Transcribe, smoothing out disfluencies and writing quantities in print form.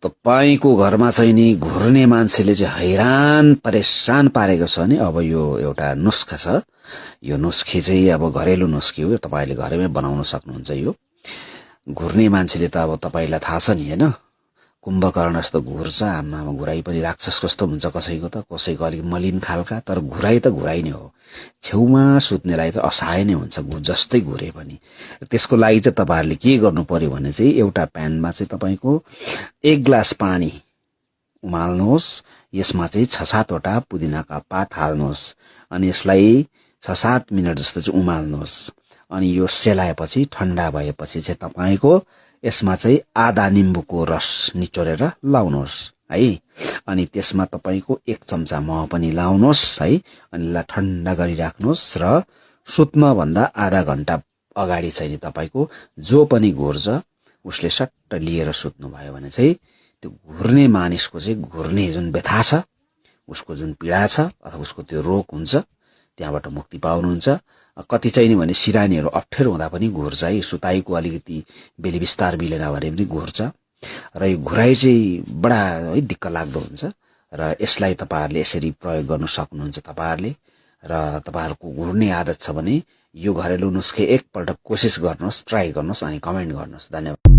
तपाईको घरमा चाहिँ नि घुर्ने मान्छेले चाहिँ हैरान परेशान पारेको छ नि। अब यो एउटा नुस्खा छ। यो नुस्खे चाहिँ अब घरेलु नुस्खे हो, तपाईले घरैमै बनाउन सक्नुहुन्छ। यो घुर्ने मान्छेले त अब तपाईलाई थाहा छ नि हैन, कुम्भकर्ण जस्तो घुर्छ। आमामा घुराई पनि राक्षस कस्तो हुन्छ कसैको त, कसैको अलिक मलिन खालका, तर घुराई त घुराई नै हो। छेउमा सुत्नेलाई त असहाय नै हुन्छ जस्तै घुरे पनि। त्यसको लागि चाहिँ तपाईहरुले के गर्नु पर्यो भने चाहिँ एउटा प्यानमा चाहिँ तपाईको 1 ग्लास पानी उमाल्नुहोस्। यसमा चाहिँ 6-7 वटा पुदिनाका पात हाल्नुहोस् अनि यसलाई 6-7 मिनेट जस्तो चाहिँ उमाल्नुहोस्। अनि यो सेलाएपछि ठण्डा भएपछि चाहिँ तपाईको यसमा चाहिँ आधा निम्बुको रस निचोरेर लाउनुहोस् है। अनि त्यसमा तपाईको 1 चम्चा मह पनि लाउनुहोस् है। अनि यसलाई ठण्डा गरिराख्नुहोस् र सुत्न भन्दा आधा घण्टा अगाडि चाहिँ तपाईको जो पनि घुर्छ उसले सट्ट लिएर सुत्नु भयो भने चाहिँ त्यो घुर्ने मानिसको चाहिँ घुर्ने जुन व्यथा छ, उसको जुन पीडा छ अथवा उसको त्यो रोग हुन्छ त्यहाँबाट मुक्ति पाउनुहुन्छ। कति चाहिँ नि भने सिरानीहरु अप्ठ्यारो हुँदा पनि घुर्छ है, सुताइको अलिकति बेली विस्तार मिलेन भने पनि घुर्छ। र यो घुराई चाहिँ बडा है दिक्क लाग्दो हुन्छ र यसलाई तपाईहरुले यसरी प्रयोग गर्न सक्नुहुन्छ तपाईहरुले। र तपाईहरुको घुर्ने आदत छ भने यो घरेलु नुस्खे एकपल्ट कोशिश गर्नुहोस्, ट्राई गर्नुहोस् अनि कमेन्ट गर्नुहोस्। धन्यवाद।